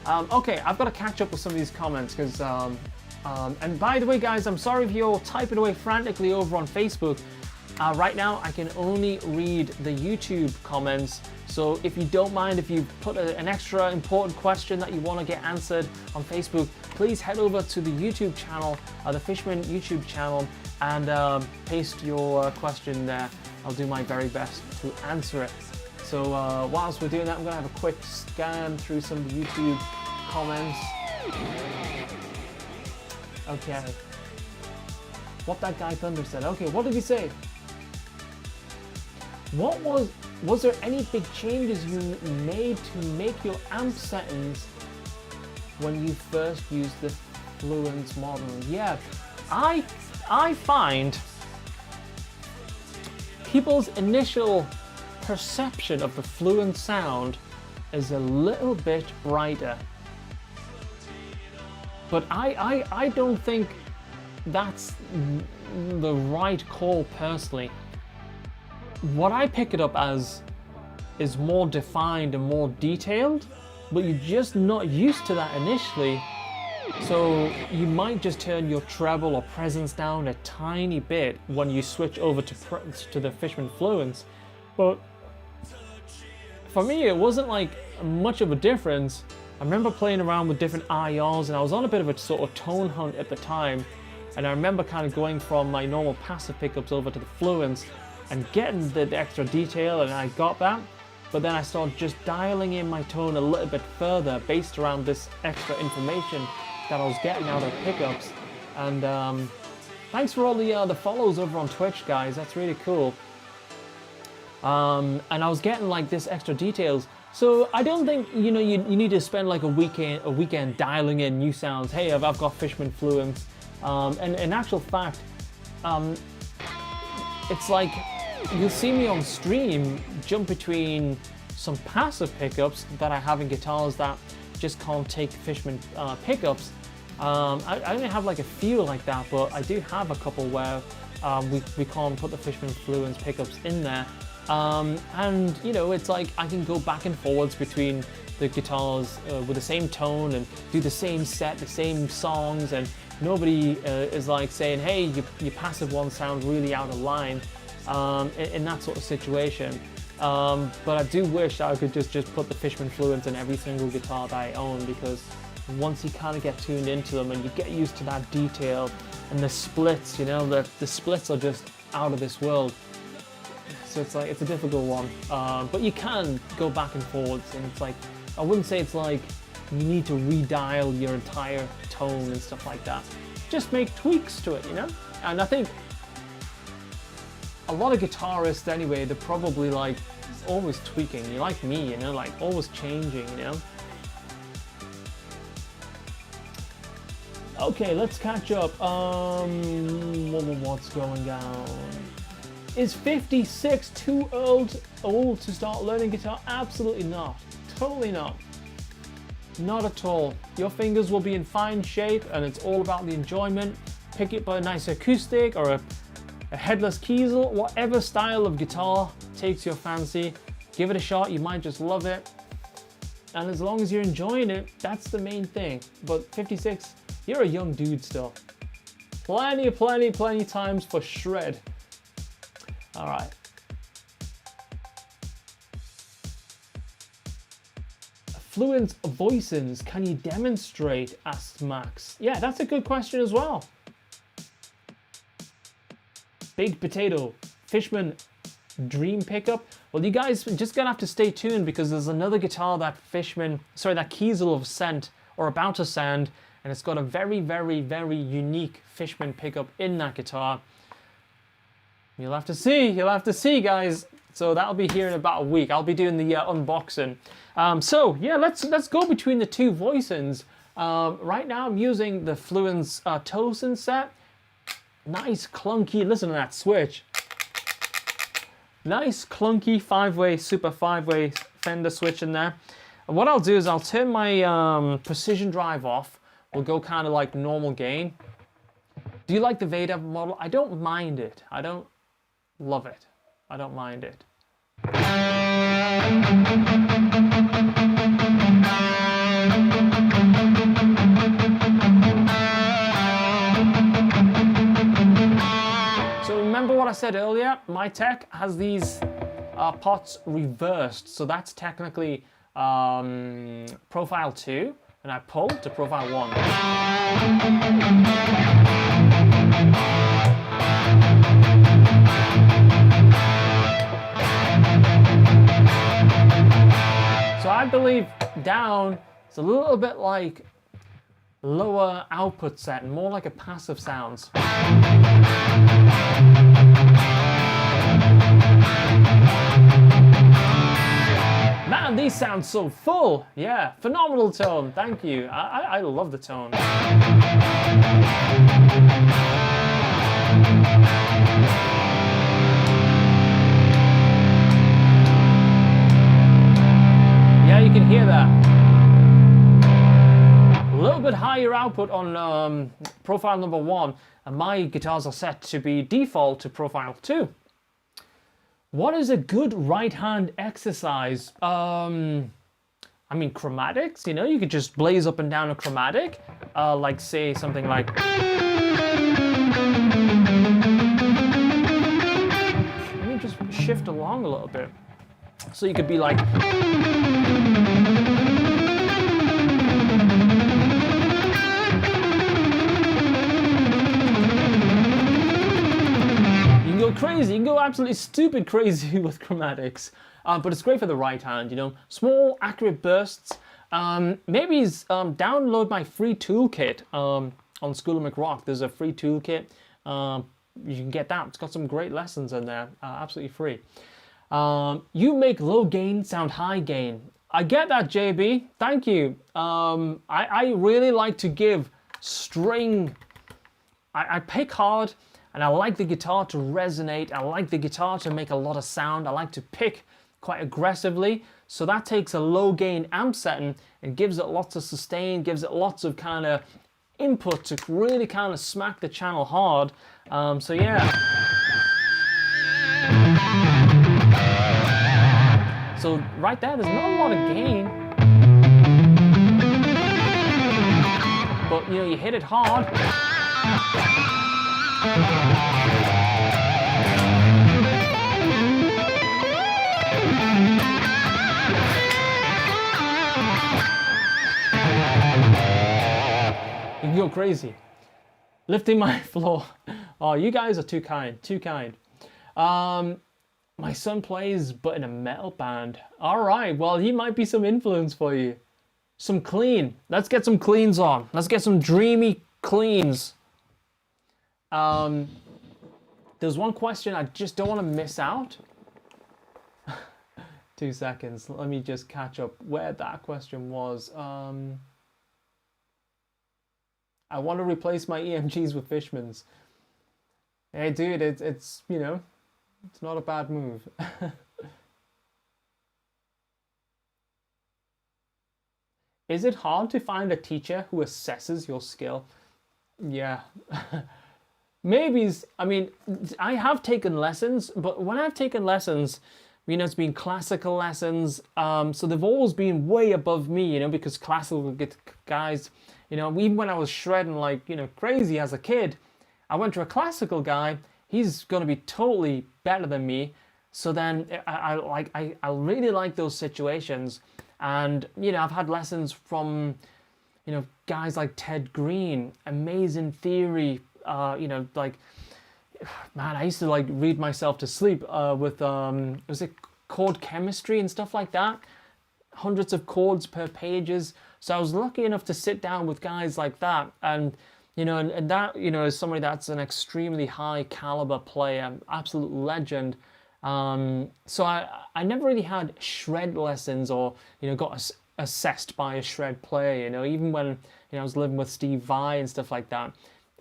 Okay, I've got to catch up with some of these comments because, and by the way, guys, I'm sorry if you're typing away frantically over on Facebook. Right now, I can only read the YouTube comments. So if you don't mind, if you put an extra important question that you want to get answered on Facebook, please head over to the YouTube channel, the Fishman YouTube channel, and paste your question there. I'll do my very best to answer it. So whilst we're doing that, I'm going to have a quick scan through some of the YouTube comments. Okay. What that guy Thunder said. Okay, what did he say? Was there any big changes you made to make your amp settings when you first used the Fluence model? Yeah, I find people's initial perception of the Fluence sound is a little bit brighter, but I don't think that's the right call personally. What I pick it up as is more defined and more detailed, but you're just not used to that initially. So you might just turn your treble or presence down a tiny bit when you switch over to the Fishman Fluence. But for me, it wasn't like much of a difference. I remember playing around with different IRs, and I was on a bit of a sort of tone hunt at the time. And I remember kind of going from my normal passive pickups over to the Fluence and getting the extra detail, and I got that. But then I started just dialing in my tone a little bit further based around this extra information that I was getting out of pickups. And thanks for all the follows over on Twitch, guys. That's really cool. And I was getting like this extra details. So I don't think you need to spend like a weekend dialing in new sounds. Hey, I've got Fishman Fluence. And in actual fact, it's like you'll see me on stream jump between some passive pickups that I have in guitars that just can't take Fishman pickups. I only have like a few like that, but I do have a couple where we can't put the Fishman Fluence pickups in there. And it's like I can go back and forwards between the guitars with the same tone and do the same set, the same songs, and nobody is like saying, hey, your passive ones sound really out of line in that sort of situation. But I do wish I could just put the Fishman Fluence in every single guitar that I own, because once you kind of get tuned into them and you get used to that detail and the splits, the splits are just out of this world. So it's a difficult one, but you can go back and forwards, and it's like, I wouldn't say it's like you need to redial your entire tone and stuff like that. Just make tweaks to it, And I think a lot of guitarists anyway, they're probably like always tweaking. You're like me, you know, like always changing, you know. Okay, let's catch up. What's going on? Is 56 too old to start learning guitar? Absolutely not. Totally not. Not at all. Your fingers will be in fine shape, and it's all about the enjoyment. Pick up a nice acoustic or a headless Kiesel, whatever style of guitar takes your fancy. Give it a shot, you might just love it. And as long as you're enjoying it, that's the main thing. But 56, you're a young dude still. Plenty times for shred. All right. Fluent voicings, can you demonstrate? Asks Max. Yeah, that's a good question as well. Baked Potato, Fishman Dream Pickup. Well, you guys just gonna have to stay tuned because there's another guitar that Kiesel have sent or about to send, and it's got a very unique Fishman pickup in that guitar. You'll have to see, guys. So that'll be here in about a week. I'll be doing the unboxing. So yeah, let's go between the two voicings. Right now I'm using the Fluence Tosin set. Nice clunky, listen to that switch. Nice clunky super five-way Fender switch in there. And what I'll do is I'll turn my precision drive off. We'll go kind of like normal gain. Do you like the Vader model? I don't mind it. I don't love it. I don't mind it. So remember what I said earlier? My tech has these pots reversed. So that's technically profile 2, and I pull to profile 1. So I believe down is a little bit like lower output set and more like a passive sounds. Man, these sound so full. Yeah, phenomenal tone. Thank you. I love the tone. Yeah, you can hear that. A little bit higher output on profile number 1, and my guitars are set to be default to profile 2. What is a good right hand exercise? I mean, chromatics, you know, you could just blaze up and down a chromatic, like say something like. Let me just shift along a little bit. So you could be like. Go crazy, you can go absolutely stupid crazy with chromatics, but it's great for the right hand, you know, small accurate bursts. Maybe download my free toolkit on School of McRock. There's a free toolkit, you can get that. It's got some great lessons in there, absolutely free. You make low gain sound high gain. I get that, JB, thank you. I really like to give string, I pick hard. And I like the guitar to resonate. I like the guitar to make a lot of sound. I like to pick quite aggressively. So that takes a low gain amp setting and gives it lots of sustain, gives it lots of kind of input to really kind of smack the channel hard. So yeah. So right there, there's not a lot of gain. But you know, you hit it hard. You can go crazy. Lifting my floor. Oh, you guys are too kind, too kind. My son plays, but in a metal band. All right, well, he might be some influence for you. Some clean. Let's get some cleans on. Let's get some dreamy cleans. The There's one question I just don't want to miss out. 2 seconds. Let me just catch up where that question was. I want to replace my EMGs with Fishmans. Hey, dude, it's you know, it's not a bad move. Is it hard to find a teacher who assesses your skill? Yeah. Maybe, I mean, I have taken lessons, but when I've taken lessons, you know, it's been classical lessons, so they've always been way above me, you know, because classical guys, you know, even when I was shredding like, you know, crazy as a kid, I went to a classical guy, he's going to be totally better than me, so then I really like those situations, and, you know, I've had lessons from, you know, guys like Ted Green, amazing theory, you know, like, man, I used to like read myself to sleep with was it chord chemistry and stuff like that, hundreds of chords per pages. So I was lucky enough to sit down with guys like that, and you know, and that, you know, is somebody that's an extremely high caliber player, absolute legend. So I never really had shred lessons, or, you know, got assessed by a shred player, you know, even when, you know, I was living with Steve Vai and stuff like that.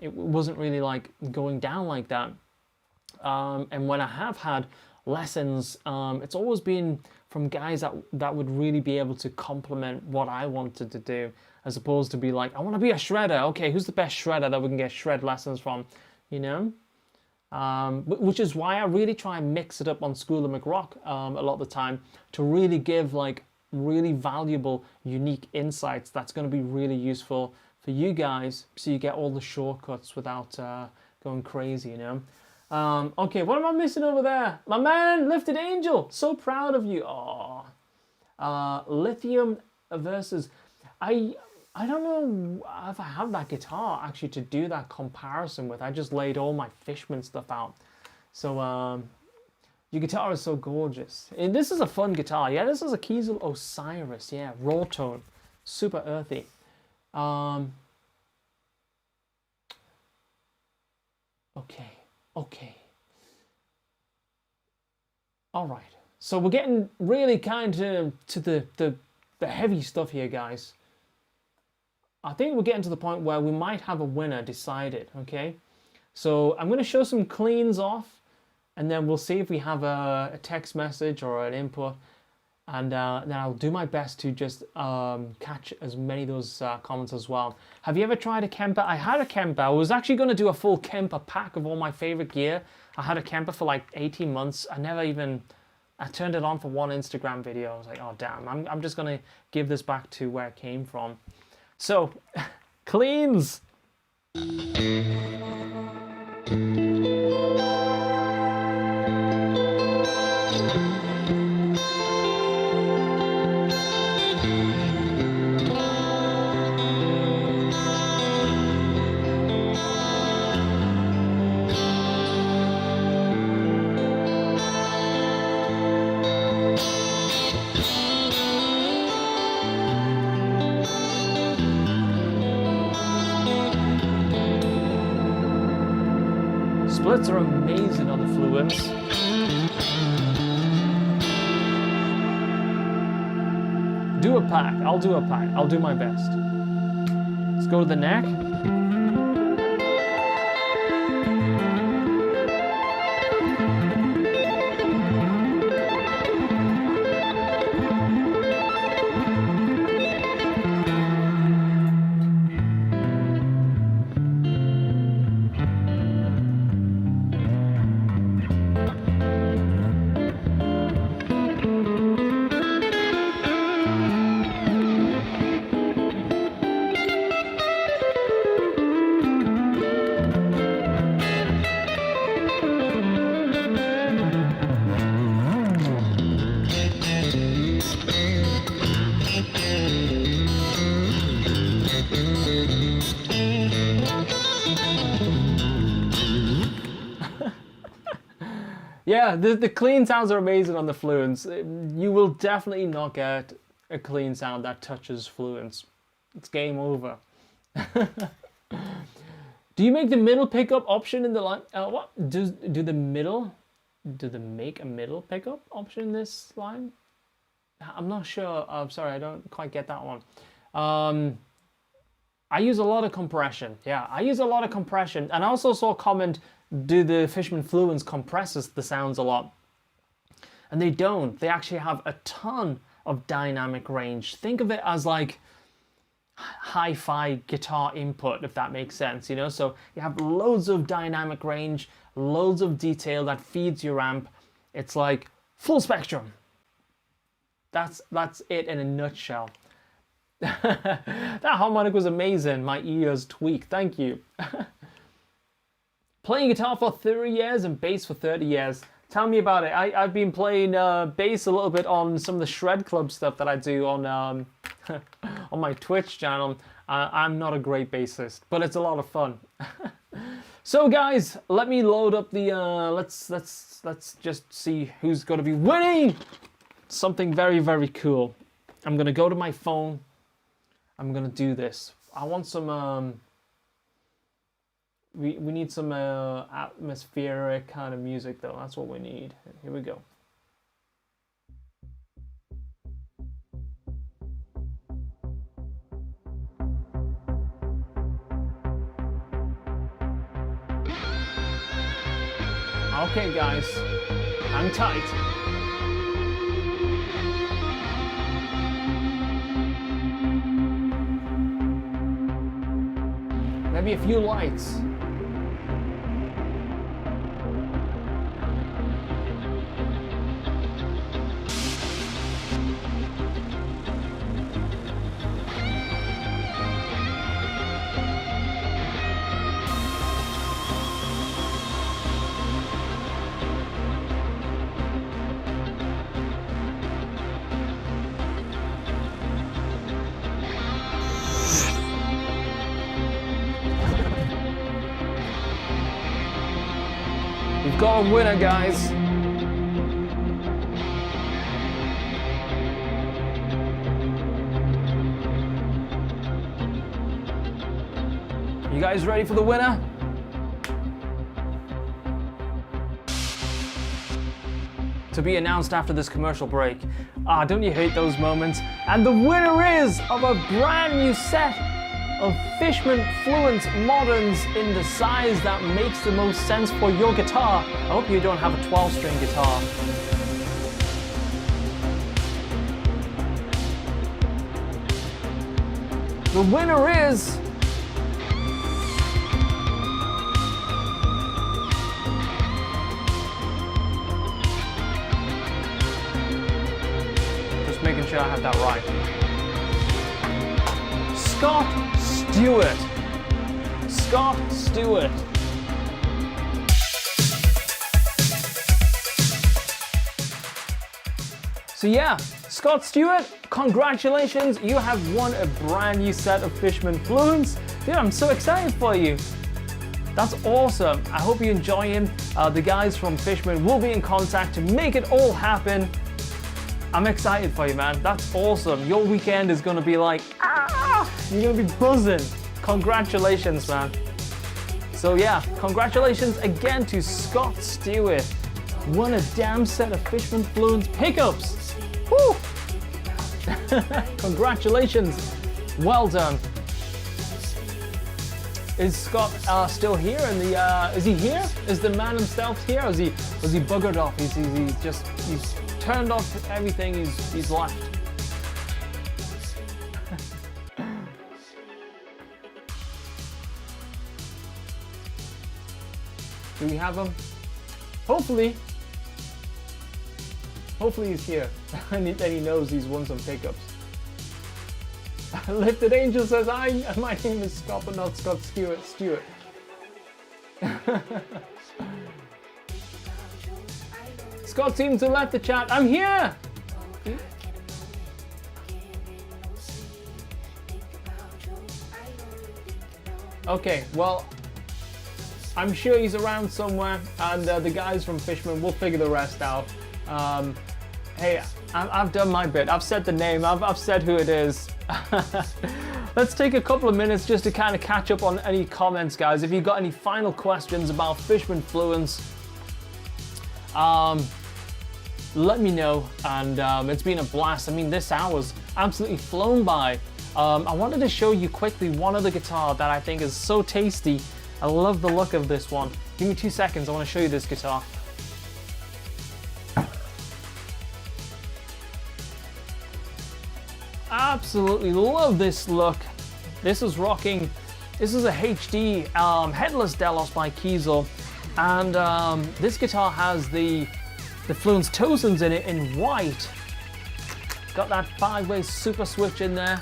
It wasn't really like going down like that. And when I have had lessons, it's always been from guys that would really be able to complement what I wanted to do, as opposed to be like, I want to be a shredder. Okay, who's the best shredder that we can get shred lessons from, you know? Which is why I really try and mix it up on School of McRock a lot of the time, to really give like really valuable, unique insights that's going to be really useful for you guys, so you get all the shortcuts without going crazy, you know. Okay, what am I missing over there? My man, Lifted Angel, so proud of you. Oh, Lithium versus, I don't know if I have that guitar actually to do that comparison with. I just laid all my Fishman stuff out. So your guitar is so gorgeous. And this is a fun guitar. Yeah, this is a Kiesel Osiris. Yeah, raw tone, super earthy. Okay. All right. So we're getting really kind of to the heavy stuff here, guys. I think we're getting to the point where we might have a winner decided, okay? So I'm going to show some cleans off, and then we'll see if we have a text message or an input. And then I'll do my best to just catch as many of those comments as well. Have you ever tried a Kemper? I had a Kemper. I was actually going to do a full Kemper pack of all my favorite gear. I had a Kemper for like 18 months. I turned it on for one Instagram video. I was like, oh damn, I'm just going to give this back to where it came from. So, cleans. Splits are amazing on the Fluence. Do a pack. I'll do a pack. I'll do my best. Let's go to the neck. Yeah, the clean sounds are amazing on the Fluence. You will definitely not get a clean sound that touches Fluence. It's game over. Do you make the middle pickup option in the line? What? Do they make a middle pickup option in this line? I'm not sure. I'm sorry, I don't quite get that one. I use a lot of compression. Yeah, I use a lot of compression. And I also saw a comment, do the Fishman Fluence compresses the sounds a lot? And they don't. They actually have a ton of dynamic range. Think of it as like hi-fi guitar input, if that makes sense, you know? So you have loads of dynamic range, loads of detail that feeds your amp. It's like full spectrum. That's it in a nutshell. That harmonic was amazing. My ears tweak. Thank you. Playing guitar for 30 years and bass for 30 years. Tell me about it. I've been playing bass a little bit on some of the Shred Club stuff that I do on on my Twitch channel. I'm not a great bassist, but it's a lot of fun. So guys, let me load up the let's just see who's going to be winning something very, very cool. I'm going to go to my phone. I'm going to do this. I want some we need some atmospheric kind of music though. That's what we need. Here we go. Okay guys, hang tight. Maybe a few lights. We've got a winner, guys. You guys ready for the winner? To be announced after this commercial break. Ah, don't you hate those moments? And the winner is of a brand new set of Fishman Fluence Moderns in the size that makes the most sense for your guitar. I hope you don't have a 12-string guitar. The winner is... Just making sure I have that right. Scott Stewart. Scott Stewart. So yeah, Scott Stewart, congratulations. You have won a brand new set of Fishman Fluence. Dude, I'm so excited for you. That's awesome. I hope you enjoy him. The guys from Fishman will be in contact to make it all happen. I'm excited for you, man. That's awesome. Your weekend is gonna be like, you're gonna be buzzing. Congratulations, man. So yeah, congratulations again to Scott Stewart. Won a damn set of Fishman Fluence pickups. Woo! Congratulations. Well done. Is Scott still here? Is he here? Is the man himself here? Or was he buggered off? He's turned off everything. He's left. Do we have him? Hopefully he's here. And he knows he's won some pickups. Lifted Angel says, my name is Scott, but not Scott Stewart. Scott seems to have left the chat. I'm here! Okay, well, I'm sure he's around somewhere, and the guys from Fishman will figure the rest out. Hey, I've done my bit. I've said the name. I've said who it is. let's take a couple of minutes just to kind of catch up on any comments, guys. If you've got any final questions about Fishman Fluence, let me know. And it's been a blast. I mean, this hour's absolutely flown by. I wanted to show you quickly one other guitar that I think is so tasty. I love the look of this one. Give me 2 seconds, I want to show you this guitar. Absolutely love this look. This is rocking. This is a HD headless Delos by Kiesel, and this guitar has the Fluence Tosins in it in white. Got that 5-way super switch in there.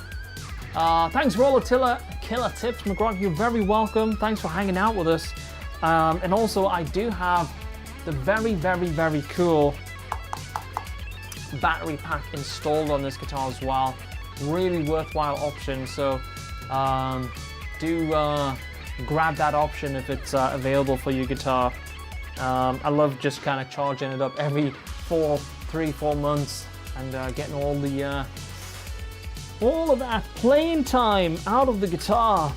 Thanks for all the killer tips, McRocklin. You're very welcome. Thanks for hanging out with us. And also, I do have the very cool battery pack installed on this guitar as well. Really worthwhile option. So do grab that option if it's available for your guitar. I love just kind of charging it up every 3-4 months and getting all of that playing time out of the guitar.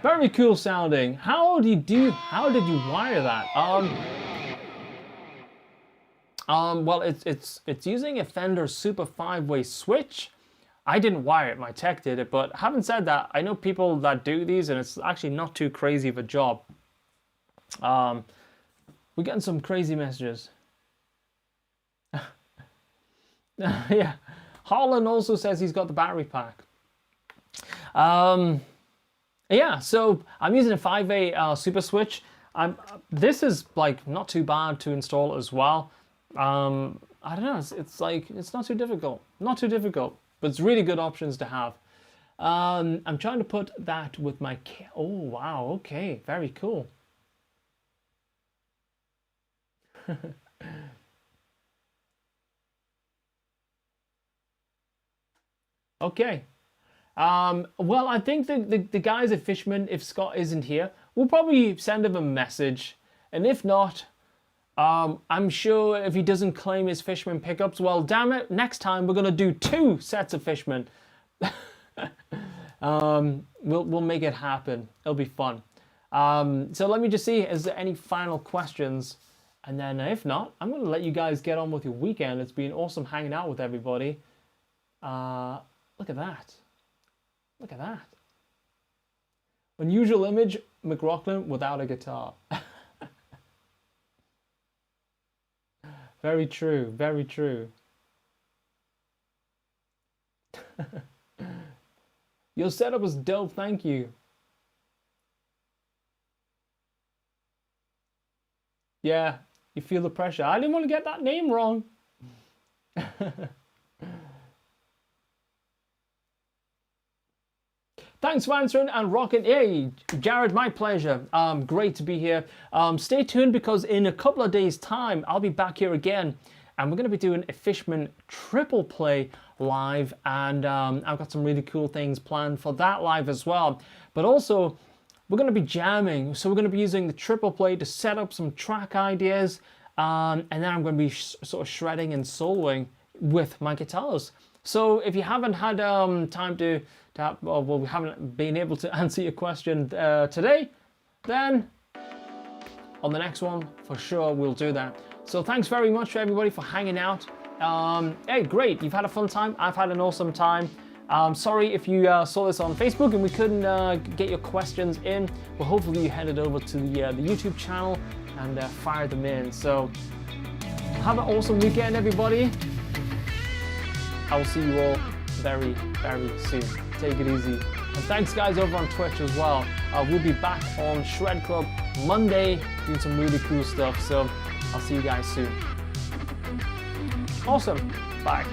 Very cool sounding. How did you wire that? Well, it's using a Fender Super 5-way switch. I didn't wire it, my tech did it, but having said that, I know people that do these and it's actually not too crazy of a job. We're getting some crazy messages. Yeah. Harlan also says he's got the battery pack. Yeah, so I'm using a 5-way super switch. This is like not too bad to install as well. I don't know, it's like, it's not too difficult. Not too difficult, but it's really good options to have. I'm trying to put that with my, oh wow, okay, very cool. Okay. Well, I think the guys at Fishman, if Scott isn't here, we'll probably send him a message. And if not, I'm sure if he doesn't claim his Fishman pickups, well, damn it, next time we're going to do 2 sets of Fishman. We'll make it happen. It'll be fun. So let me just see, is there any final questions? And then if not, I'm going to let you guys get on with your weekend. It's been awesome hanging out with everybody. Look at that. Look at that. Unusual image, McRocklin without a guitar. Very true, very true. Your setup was dope, thank you. Yeah, you feel the pressure. I didn't want to get that name wrong. Thanks for answering and rocking. Hey, Jared, my pleasure. Great to be here. Stay tuned because in a couple of days' time, I'll be back here again. And we're going to be doing a Fishman triple play live. And I've got some really cool things planned for that live as well. But also, we're going to be jamming. So we're going to be using the triple play to set up some track ideas. And then I'm going to be sort of shredding and soloing with my guitars. So if you haven't had time to well, we haven't been able to answer your question today, then on the next one, for sure, we'll do that. So thanks very much for everybody for hanging out. Hey, great, you've had a fun time. I've had an awesome time. Sorry if you saw this on Facebook and we couldn't get your questions in, but hopefully you headed over to the YouTube channel and fired them in. So have an awesome weekend, everybody. I will see you all very, very soon. Take it easy. And thanks guys over on Twitch as well. We'll be back on Shred Club Monday doing some really cool stuff. So I'll see you guys soon. Awesome. Bye.